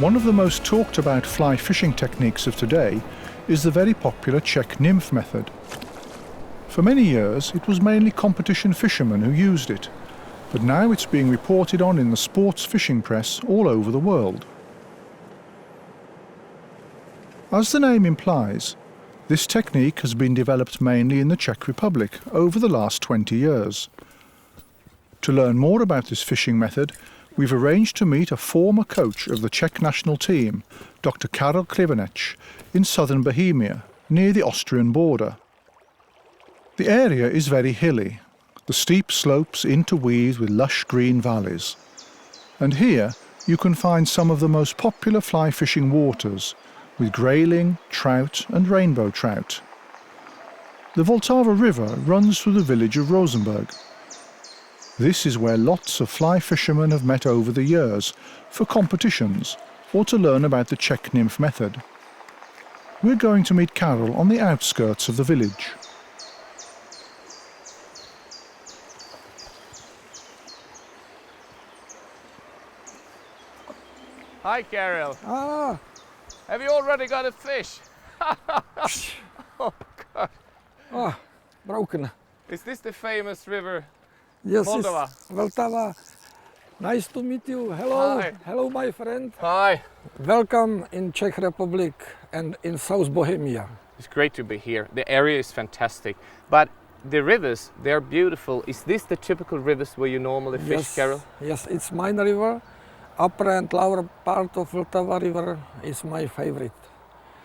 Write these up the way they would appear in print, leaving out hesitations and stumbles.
One of the most talked about fly fishing techniques of today is the very popular Czech Nymph method. For many years it was mainly competition fishermen who used it, but now it's being reported on in the sports fishing press all over the world. As the name implies, this technique has been developed mainly in the Czech Republic over the last 20 years. To learn more about this fishing method, we've arranged to meet a former coach of the Czech national team, Dr. Karel Klingberg, in southern Bohemia, near the Austrian border. The area is very hilly, the steep slopes interweaved with lush green valleys. And here you can find some of the most popular fly fishing waters, with grayling, trout and rainbow trout. The Vltava River runs through the village of Rosenberg. This is where lots of fly fishermen have met over the years for competitions or to learn about the Czech Nymph method. We're going to meet Karel on the outskirts of the village. Hi, Karel. Ah, Have you already got a fish? Oh, God. ah, broken. Is this the famous river? Yes, Moldova. it's Vltava. Nice to meet you. Hello, Hi. hello, my friend. Hi. Welcome in Czech Republic and in South Bohemia. It's great to be here. The area is fantastic. But the rivers, they're beautiful. Is this the typical rivers where you normally fish, Yes, Karel? yes, it's mine river. Upper and lower part of Vltava river is my favorite.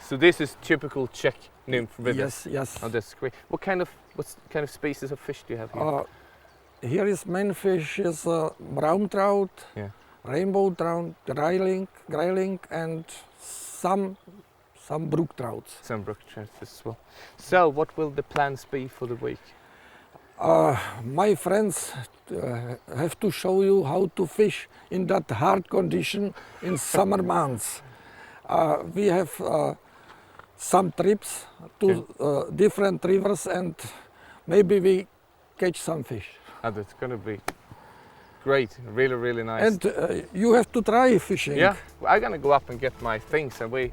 So this is typical Czech nymph river? Yes, yes. Oh, that's great. What kind of species of fish do you have here? Here is main fish is brown trout, Yeah. rainbow trout, grayling, and some brook trouts. Some brook trout as well. So what will the plans be for the week? My friends have to show you how to fish in that hard condition in summer months. We have some trips to different rivers and maybe we catch some fish. Oh, that's going to be great. Really, really nice. And you have to try fishing. Yeah, I'm going to go up and get my things and we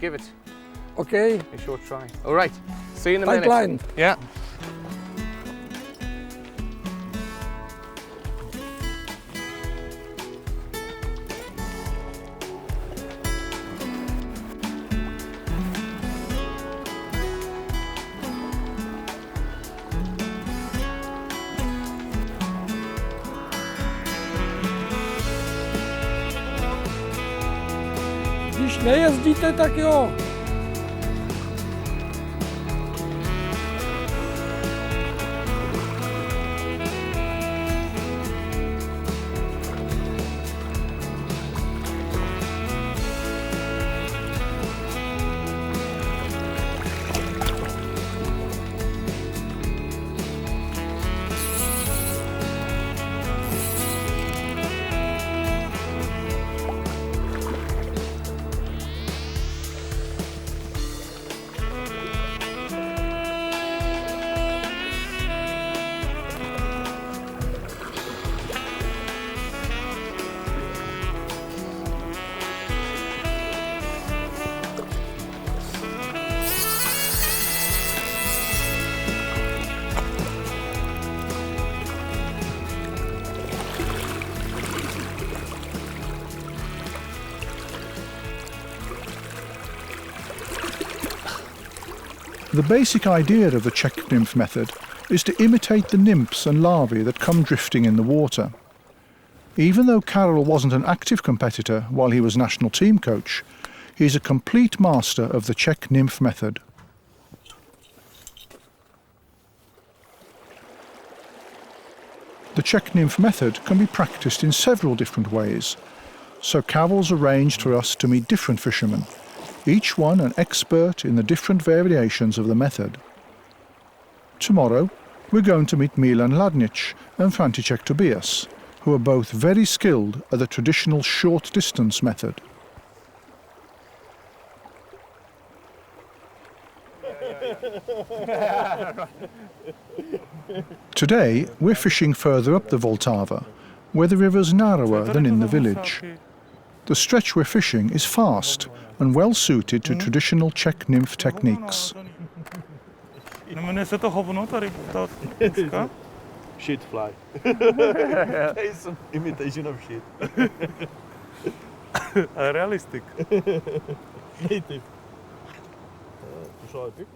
give it Okay. a short try. All right, see you in a Tight minute. line. Yeah. Když nejezdíte, tak jo. The basic idea of the Czech nymph method is to imitate the nymphs and larvae that come drifting in the water. Even though Karel wasn't an active competitor while he was national team coach, he is a complete master of the Czech nymph method. The Czech nymph method can be practiced in several different ways, so Karel's arranged for us to meet different fishermen, each one an expert in the different variations of the method. Tomorrow we're going to meet Milan Ladnic and František Tobias, who are both very skilled at the traditional short distance method. Today we're fishing further up the Vltava, where the river's narrower than in the village. The stretch we're fishing is fast and well suited to traditional Czech nymph techniques. Jmenuje se to hovno, tady ta puška? Shit fly. It's an imitation of shit. Realistic. Native.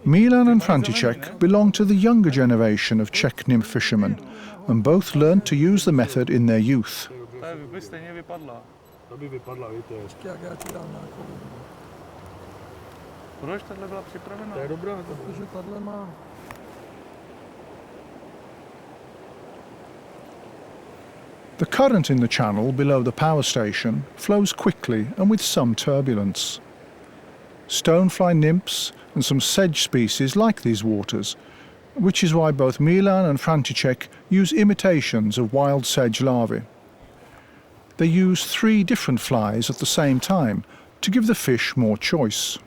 Milan and František belong to the younger generation of Czech nymph fishermen, and both learned to use the method in their youth. Ta by stejně vypadla. To by vypadla, víte. Jak já ti dám nějakou. Proč tahle byla připravená? To je dobrá. Protože tahle má. The current in the channel below the power station flows quickly and with some turbulence. Stonefly nymphs and some sedge species like these waters, which is why both Milan and František use imitations of wild sedge larvae. They use 3 different flies at the same time to give the fish more choice.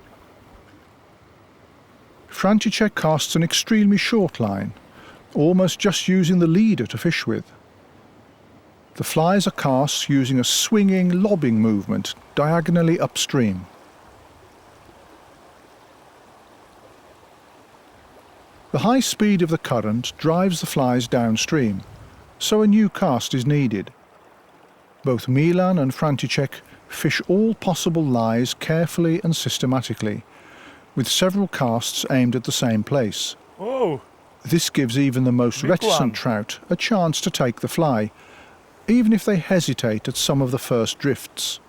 František casts an extremely short line, almost just using the leader to fish with. The flies are cast using a swinging, lobbing movement diagonally upstream. The high speed of the current drives the flies downstream, so a new cast is needed. Both Milan and František fish all possible lies carefully and systematically, with several casts aimed at the same place. Oh, This gives even the most Big reticent one. trout a chance to take the fly, even if they hesitate at some of the first drifts.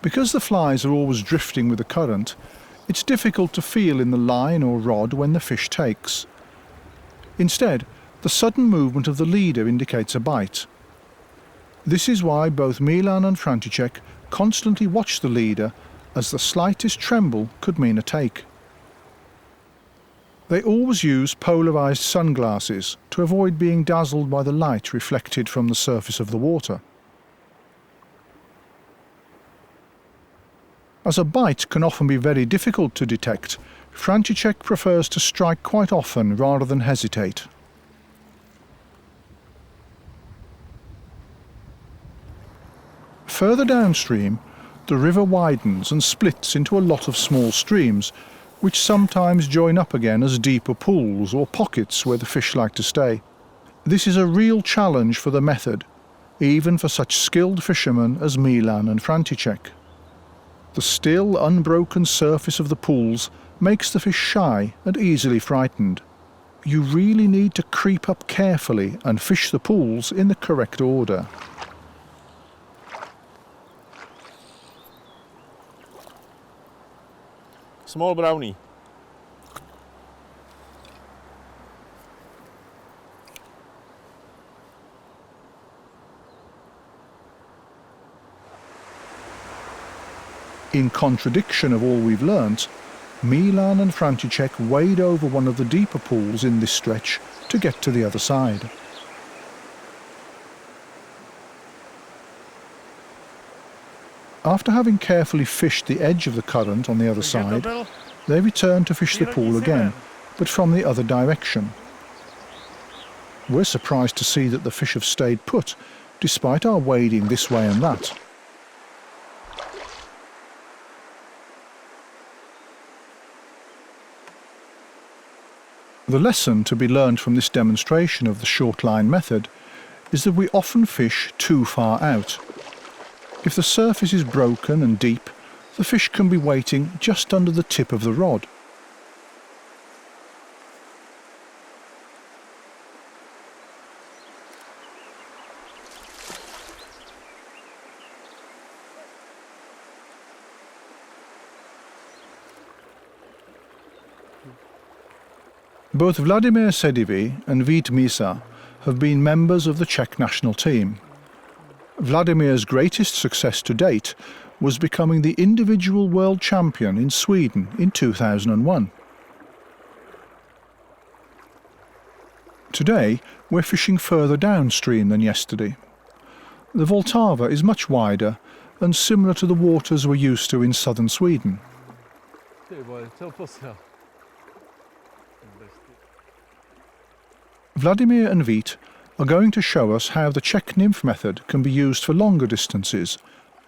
Because the flies are always drifting with the current, it's difficult to feel in the line or rod when the fish takes. Instead, the sudden movement of the leader indicates a bite. This is why both Milan and František constantly watch the leader, as the slightest tremble could mean a take. They always use polarized sunglasses to avoid being dazzled by the light reflected from the surface of the water. As a bite can often be very difficult to detect, František prefers to strike quite often rather than hesitate. Further downstream, the river widens and splits into a lot of small streams, which sometimes join up again as deeper pools or pockets where the fish like to stay. This is a real challenge for the method, even for such skilled fishermen as Milan and František. The still, unbroken surface of the pools makes the fish shy and easily frightened. You really need to creep up carefully and fish the pools in the correct order. Small brownie. In contradiction of all we've learnt, Milan and František wade over one of the deeper pools in this stretch to get to the other side. After having carefully fished the edge of the current on the other side, they return to fish the pool again, but from the other direction. We're surprised to see that the fish have stayed put, despite our wading this way and that. The lesson to be learned from this demonstration of the short line method is that we often fish too far out. If the surface is broken and deep, the fish can be waiting just under the tip of the rod. Both Vladimir Sedivy and Vít Mísa have been members of the Czech national team. Vladimir's greatest success to date was becoming the individual world champion in Sweden in 2001. Today, we're fishing further downstream than yesterday. The Vltava is much wider and similar to the waters we're used to in southern Sweden. Vladimir and Vít are going to show us how the Czech Nymph method can be used for longer distances,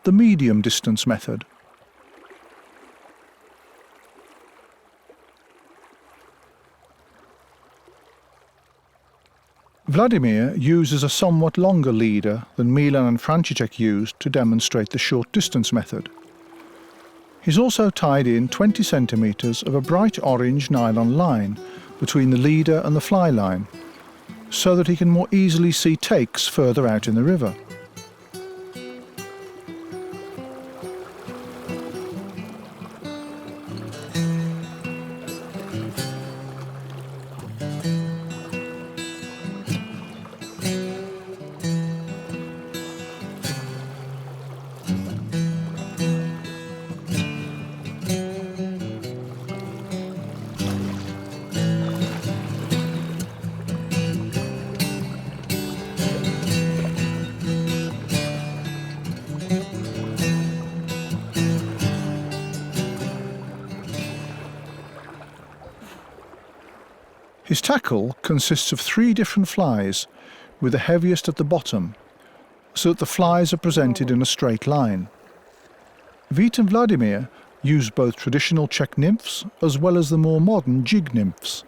the medium distance method. Vladimir uses a somewhat longer leader than Milan and František used to demonstrate the short distance method. He's also tied in 20 centimetres of a bright orange nylon line between the leader and the fly line, so that he can more easily see takes further out in the river. His tackle consists of 3 different flies, with the heaviest at the bottom, so that the flies are presented in a straight line. Vít and Vladimir use both traditional Czech nymphs as well as the more modern jig nymphs.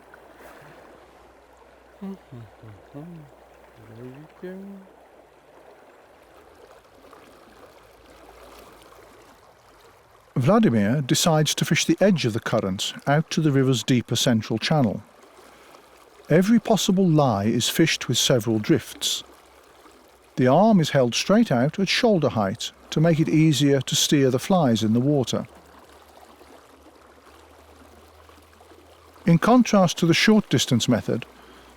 Vladimir decides to fish the edge of the current out to the river's deeper central channel. Every possible lie is fished with several drifts. The arm is held straight out at shoulder height to make it easier to steer the flies in the water. In contrast to the short distance method,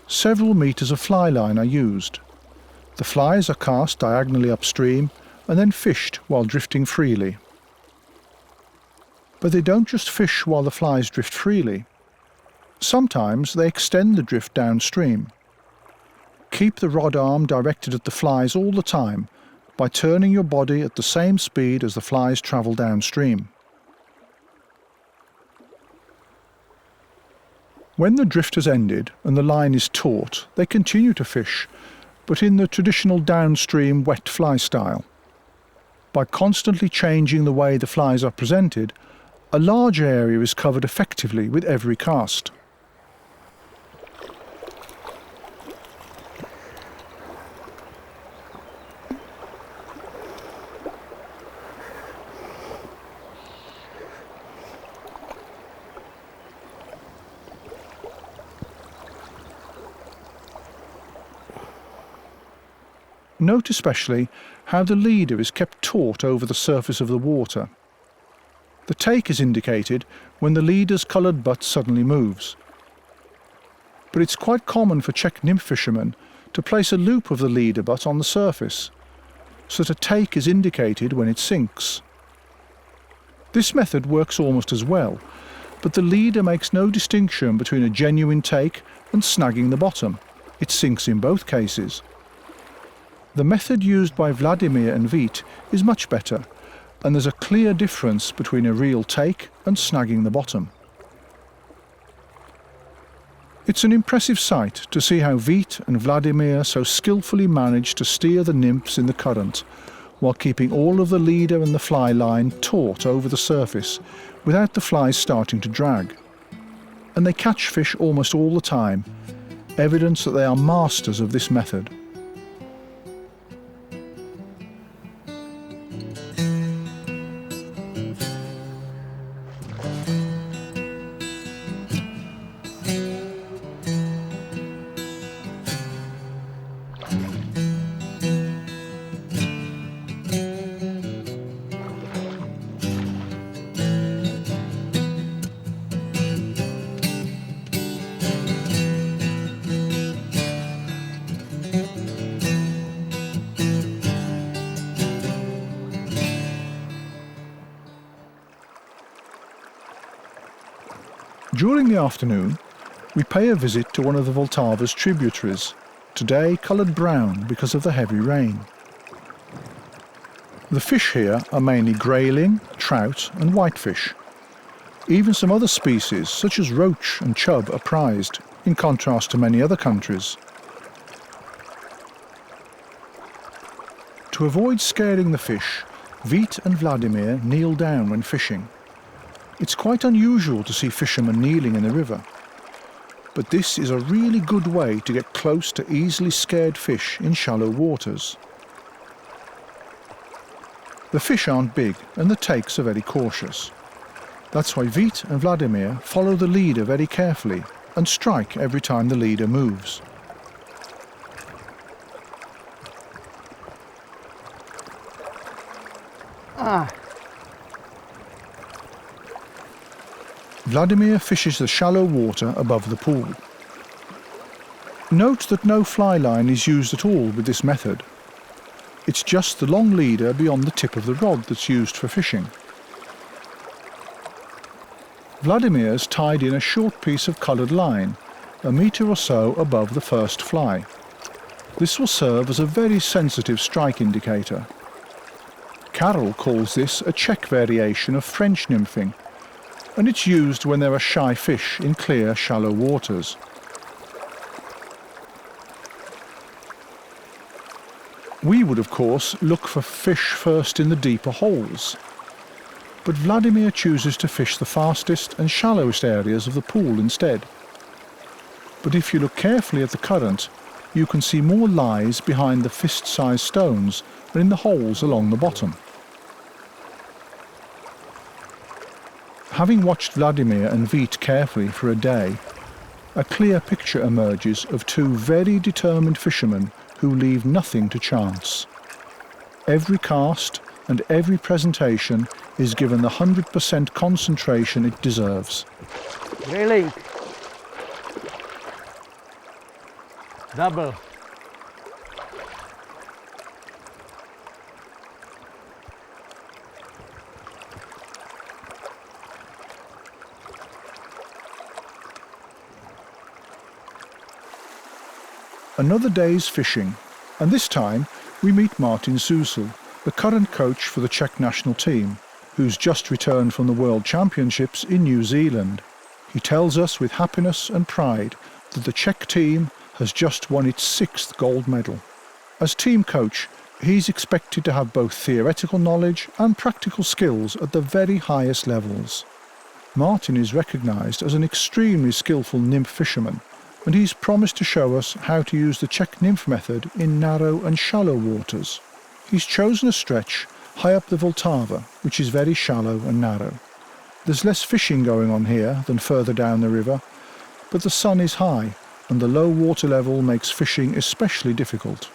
several metres of fly line are used. The flies are cast diagonally upstream and then fished while drifting freely. But they don't just fish while the flies drift freely. Sometimes they extend the drift downstream. Keep the rod arm directed at the flies all the time by turning your body at the same speed as the flies travel downstream. When the drift has ended and the line is taut, they continue to fish, but in the traditional downstream wet fly style. By constantly changing the way the flies are presented, a large area is covered effectively with every cast. Note especially how the leader is kept taut over the surface of the water. The take is indicated when the leader's coloured butt suddenly moves. But it's quite common for Czech nymph fishermen to place a loop of the leader butt on the surface, so that a take is indicated when it sinks. This method works almost as well, but the leader makes no distinction between a genuine take and snagging the bottom. It sinks in both cases. The method used by Vladimir and Vít is much better, and there's a clear difference between a real take and snagging the bottom. It's an impressive sight to see how Vít and Vladimir so skillfully manage to steer the nymphs in the current, while keeping all of the leader and the fly line taut over the surface without the flies starting to drag. And they catch fish almost all the time, evidence that they are masters of this method. During the afternoon, we pay a visit to one of the Vltava's tributaries, today coloured brown because of the heavy rain. The fish here are mainly grayling, trout and whitefish. Even some other species such as roach and chub are prized, in contrast to many other countries. To avoid scaring the fish, Vít and Vladimir kneel down when fishing. It's quite unusual to see fishermen kneeling in the river, but this is a really good way to get close to easily scared fish in shallow waters. The fish aren't big and the takes are very cautious. That's why Vít and Vladimir follow the leader very carefully and strike every time the leader moves. Vladimir fishes the shallow water above the pool. Note that no fly line is used at all with this method. It's just the long leader beyond the tip of the rod that's used for fishing. Vladimir's tied in a short piece of coloured line, a metre or so above the first fly. This will serve as a very sensitive strike indicator. Karel calls this a Czech variation of French nymphing, and it's used when there are shy fish in clear, shallow waters. We would, of course, look for fish first in the deeper holes, but Vladimir chooses to fish the fastest and shallowest areas of the pool instead. But if you look carefully at the current, you can see more lies behind the fist-sized stones than in the holes along the bottom. Having watched Vladimir and Vít carefully for a day, a clear picture emerges of two very determined fishermen who leave nothing to chance. Every cast and every presentation is given the 100% concentration it deserves. Grayling. Double. Another day's fishing, and this time we meet Martin Susel, the current coach for the Czech national team, who's just returned from the World Championships in New Zealand. He tells us with happiness and pride that the Czech team has just won its 6th gold medal. As team coach, he's expected to have both theoretical knowledge and practical skills at the very highest levels. Martin is recognised as an extremely skillful nymph fisherman, and he's promised to show us how to use the Czech nymph method in narrow and shallow waters. He's chosen a stretch high up the Vltava, which is very shallow and narrow. There's less fishing going on here than further down the river, but the sun is high and the low water level makes fishing especially difficult.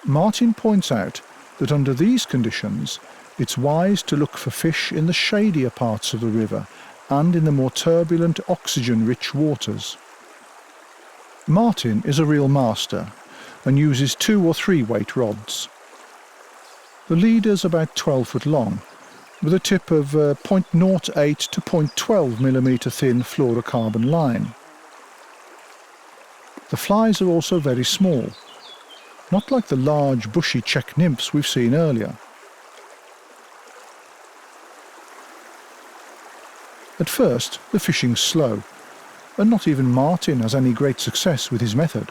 Martin points out that under these conditions, it's wise to look for fish in the shadier parts of the river and in the more turbulent, oxygen-rich waters. Martin is a real master and uses 2 or 3 weight rods. The leader's about 12 foot long, with a tip of 0.08 to 0.12 millimetre thin fluorocarbon line. The flies are also very small, not like the large bushy Czech nymphs we've seen earlier. At first, the fishing's slow, and not even Martin has any great success with his method.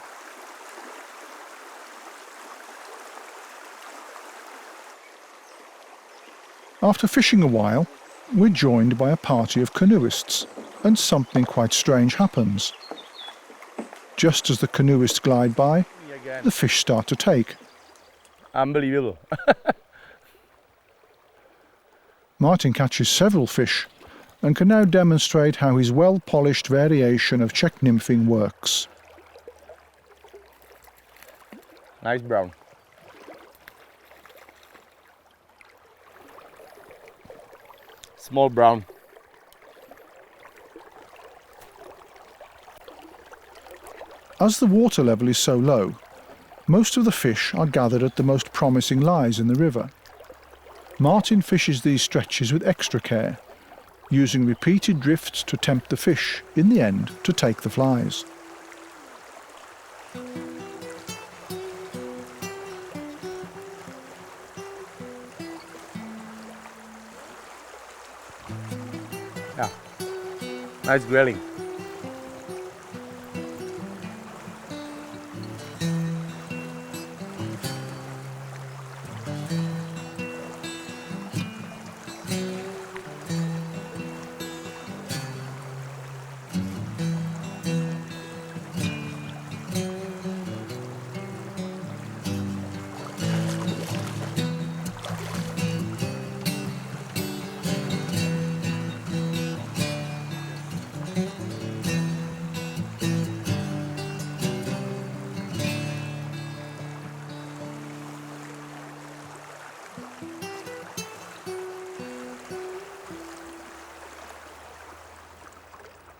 After fishing a while, we're joined by a party of canoeists, and something quite strange happens. Just as the canoeists glide by, the fish start to take. Unbelievable. Martin catches several fish, and can now demonstrate how his well-polished variation of Czech nymphing works. Nice brown. Small brown. As the water level is so low, most of the fish are gathered at the most promising lies in the river. Martin fishes these stretches with extra care, using repeated drifts to tempt the fish, in the end, to take the flies. Yeah. Nice grayling.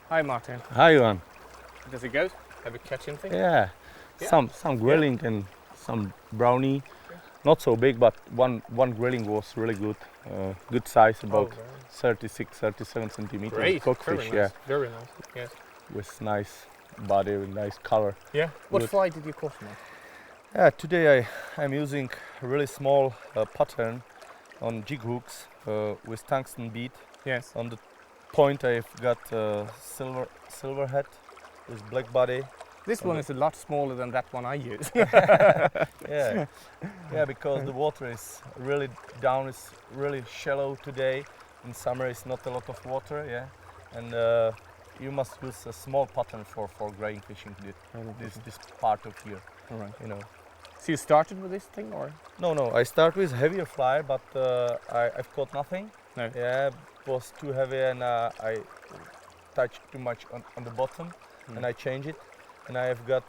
Hi Martin. Hi, Johan. Does it go? Have you catch anything? Yeah, Yeah. some grayling and some brownie. Not so big, but one grayling was really good. Good size, about 36, 37 centimeters. Great. Cockfish, Very nice. yeah, Very nice. Yes. with nice body, with nice color. Yeah. What Good. fly did you caught, Martin? Yeah, today I'm using a really small pattern on jig hooks with tungsten bead. Yes. On the point I've got silver head with black body. This one is a lot smaller than that one I use. Yeah, yeah, because the water is really down. It's really shallow today. In summer, it's not a lot of water. Yeah, and you must use a small pattern for grayling fishing. This part of here, All right. you know. So you started with this thing, or? No. I start with heavier fly, but I've caught nothing. No. Yeah, it was too heavy, and I touched too much on the bottom, and I changed it. And I have got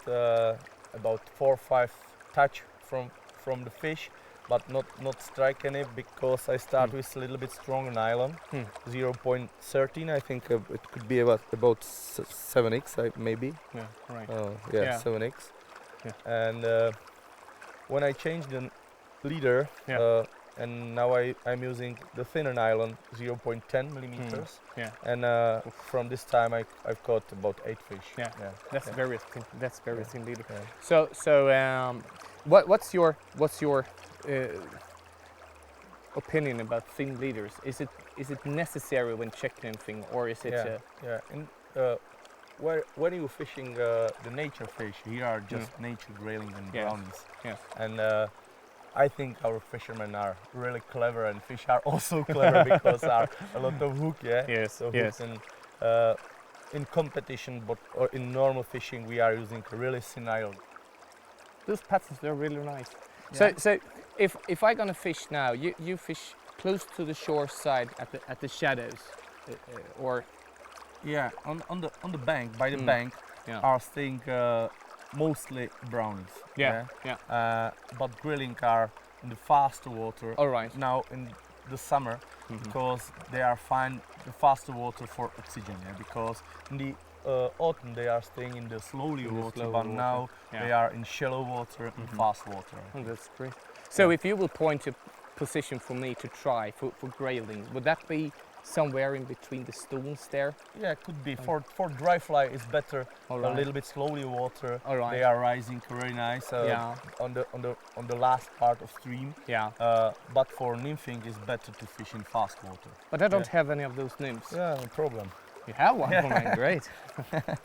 about 4 or 5 touch from the fish, but not strike any, because I start with a little bit stronger nylon, 0.13. I think it could be about 7x, maybe. Yeah. Right. Yeah, 7x. Yeah. And when I changed the leader, and now I'm using the thinner nylon, 0.10 millimeters. Yeah. And from this time I've caught about 8 fish. Yeah. That's very thin. That's very thin leader. Yeah. So what's your opinion about thin leaders? Is it necessary when checking anything, or is it? Yeah. And when you're fishing the nature fish, here are just nature grayling and brownies. Yes. And I think our fishermen are really clever, and fish are also clever because there are a lot of hook. Yeah. Yes. So Yes. hooks, and in competition, or in normal fishing, we are using really thin nylon. Those patterns, they're really nice. Yeah. So if I'm gonna fish now, you fish close to the shore side at the shadows, or Yeah, on the bank, by the bank, are staying mostly brownies. Yeah. But grayling are in the faster water. All right. Now in the summer, because they are find the faster water for oxygen. Yeah, because in the autumn they are staying in the slowly water, slow but water. now they are in shallow water and fast water. Oh, that's great. So if you will point a position for me to try for grayling, would that be somewhere in between the stones there? Yeah, could be. For dry fly, it's better All a right. little bit slowly water. All right. They are rising very nice. On the last part of stream. Yeah. But for nymphing, it's better to fish in fast water. But I don't have any of those nymphs. Yeah, no problem. You have one for me. Great. Okay.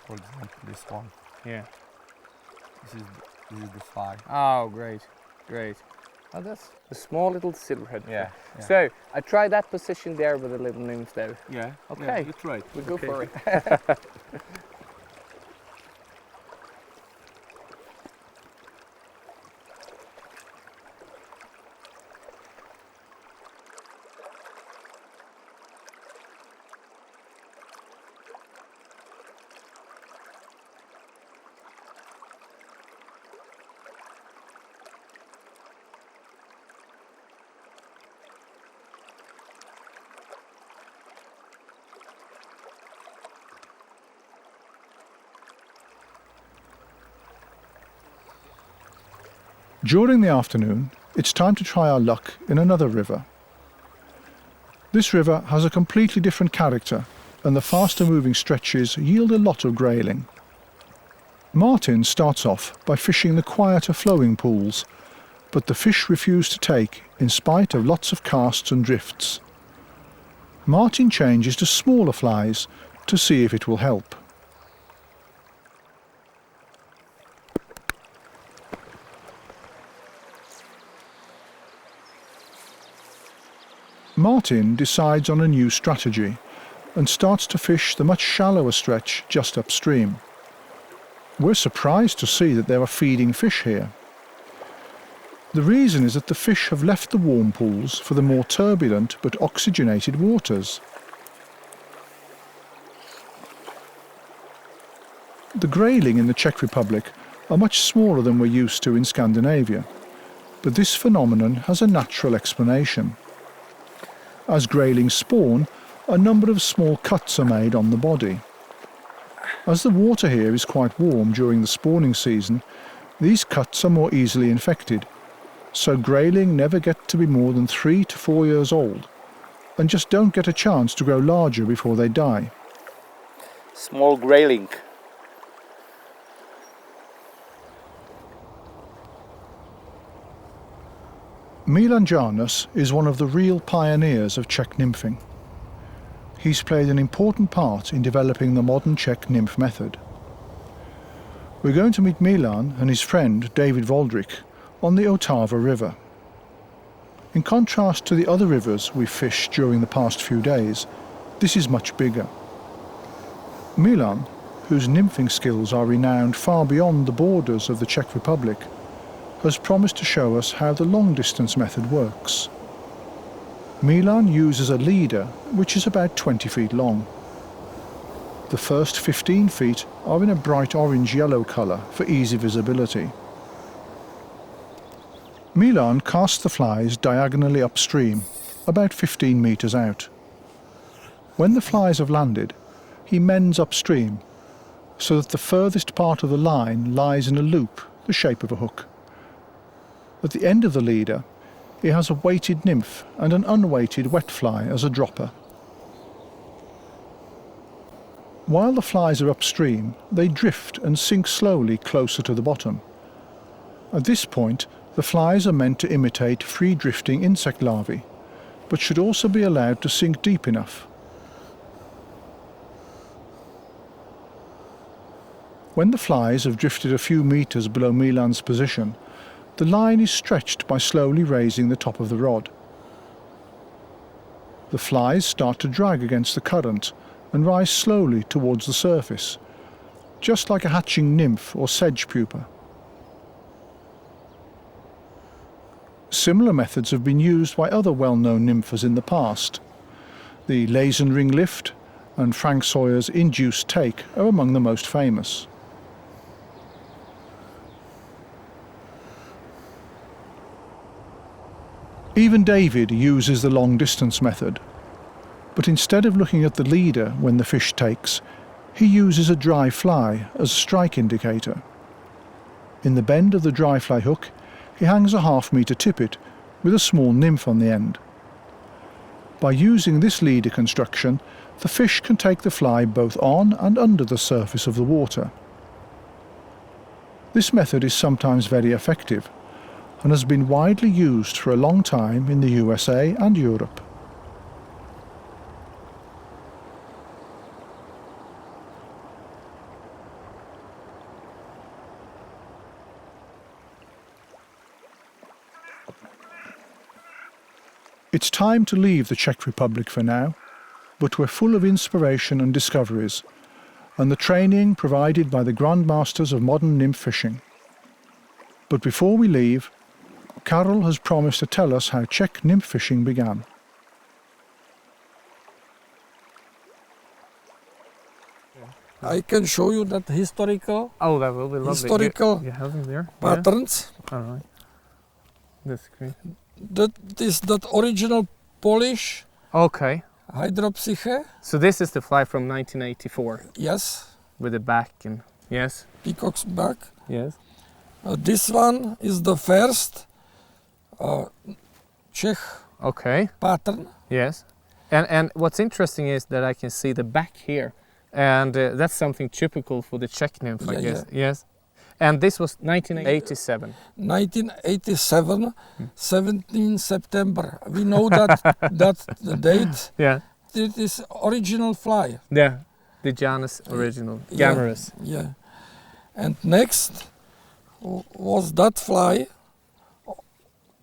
For example, this one. Yeah. This is the fly. Oh, great. Oh, that's a small little silverhead. Yeah. So I try that position there with a little nymph there. Yeah. Okay. Yeah, you try it. We go for it. During the afternoon, it's time to try our luck in another river. This river has a completely different character, and the faster moving stretches yield a lot of grayling. Martin starts off by fishing the quieter flowing pools, but the fish refused to take in spite of lots of casts and drifts. Martin changes to smaller flies to see if it will help. Martin decides on a new strategy and starts to fish the much shallower stretch just upstream. We're surprised to see that there are feeding fish here. The reason is that the fish have left the warm pools for the more turbulent but oxygenated waters. The grayling in the Czech Republic are much smaller than we're used to in Scandinavia, but this phenomenon has a natural explanation. As graylings spawn, a number of small cuts are made on the body. As the water here is quite warm during the spawning season, these cuts are more easily infected, so grayling never get to be more than 3 to 4 years old, and just don't get a chance to grow larger before they die. Small grayling. Milan Janus is one of the real pioneers of Czech nymphing. He's played an important part in developing the modern Czech nymph method. We're going to meet Milan and his friend David Voldrich on the Otava River. In contrast to the other rivers we've fished during the past few days, this is much bigger. Milan, whose nymphing skills are renowned far beyond the borders of the Czech Republic, has promised to show us how the long-distance method works. Milan uses a leader which is about 20 feet long. The first 15 feet are in a bright orange-yellow colour for easy visibility. Milan casts the flies diagonally upstream, about 15 metres out. When the flies have landed, he mends upstream so that the furthest part of the line lies in a loop the shape of a hook. At the end of the leader, he has a weighted nymph and an unweighted wet fly as a dropper. While the flies are upstream, they drift and sink slowly closer to the bottom. At this point, the flies are meant to imitate free-drifting insect larvae, but should also be allowed to sink deep enough. When the flies have drifted a few metres below Milan's position, the line is stretched by slowly raising the top of the rod. The flies start to drag against the current and rise slowly towards the surface, just like a hatching nymph or sedge pupa. Similar methods have been used by other well-known nymphers in the past. The Lazenring lift and Frank Sawyer's induced take are among the most famous. Even David uses the long-distance method, but instead of looking at the leader when the fish takes, he uses a dry fly as a strike indicator. In the bend of the dry fly hook, he hangs a half-metre tippet with a small nymph on the end. By using this leader construction, the fish can take the fly both on and under the surface of the water. This method is sometimes very effective, and has been widely used for a long time in the USA and Europe. It's time to leave the Czech Republic for now, but we're full of inspiration and discoveries, and the training provided by the grandmasters of modern nymph fishing. But before we leave, Karel has promised to tell us how Czech nymph fishing began. I can show you that historical Oh, that will be lovely. Historical You have them there? patterns. Yeah? All right. That's great. That is that original Polish Okay. hydropsyche. So this is the fly from 1984 Yes, with the back and yes. peacock's back. Yes. This one is the first Czech Okay. pattern. Yes. And what's interesting is that I can see the back here, and that's something typical for the Czech nymph, I Yeah, guess. Yes. And this was 1987. 1987, 17 September. We know that the date. Yeah. It is original fly. Yeah. The Janus original. Gammarus. Yeah. And next was that fly.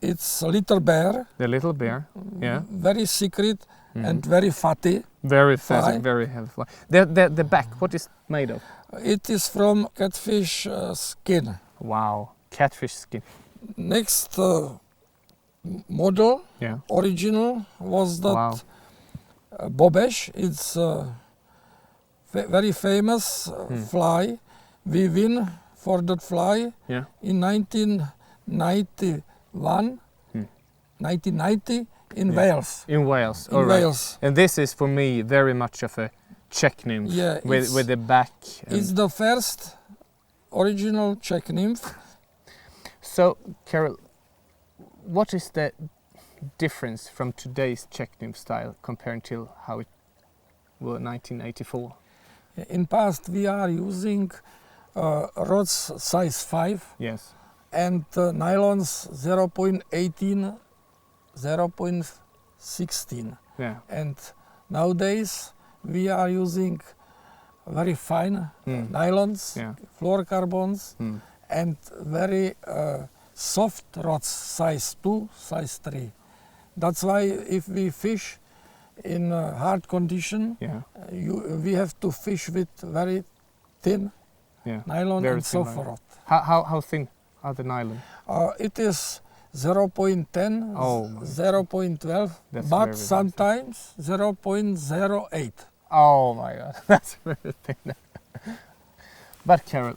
It's a little bear. The little bear. Yeah. Very secret and very fatty. Very Fly. fast, very heavy fly. The back, what is made of? It is from catfish skin. Wow. Catfish skin. Next model, Yeah. original, was that Wow. Bobesh. It's very famous fly. We win for that fly Yeah. in 1990 in Wales. In Wales. In All right. Wales. And this is for me very much of a Czech nymph. Yeah, with the back. It's the first original Czech nymph. So, Carol, what is the difference from today's Czech nymph style compared to how it was 1984? In past we are using rods size 5 Yes. and nylons 0.18, 0.16. Yeah. And nowadays we are using very fine nylons, Yeah. fluorocarbons, Mm. and very soft rods size 2, size 3. That's why if we fish in hard condition, Yeah. we have to fish with very thin Yeah. nylon Very and thin soft nylon. rod. How thin are the nylon? It is 0.10, Oh my. 0.12, That's but very, very sometimes 0.08. Oh my God, that's very thin. But Carol,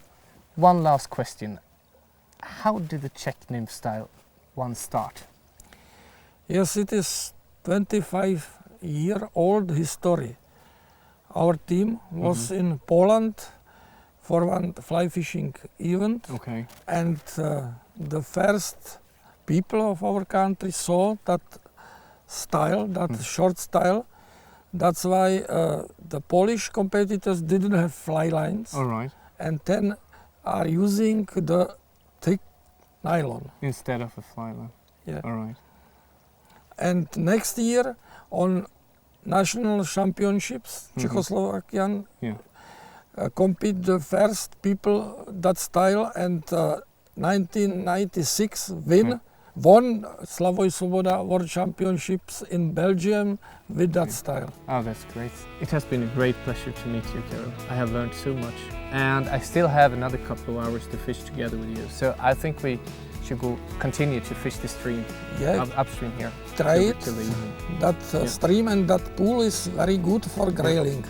one last question. How did the Czech nymph style one start? Yes, it is 25-year-old history. Our team was in Poland for one fly fishing event, Okay. and the first people of our country saw that style, that short style. That's why the Polish competitors didn't have fly lines, All right. and then are using the thick nylon. Instead of a fly line. Yeah. All right. And next year on national championships, Czechoslovakian, Yeah. compete the first people that style, and 1996 won Slavoj Svoboda World Championships in Belgium with that style. Oh, that's great. It has been a great pleasure to meet you, Carol. I have learned so much. And I still have another couple of hours to fish together with you. So I think we should continue to fish the stream Yeah, upstream here. try till it. the evening. That stream and that pool is very good for grayling.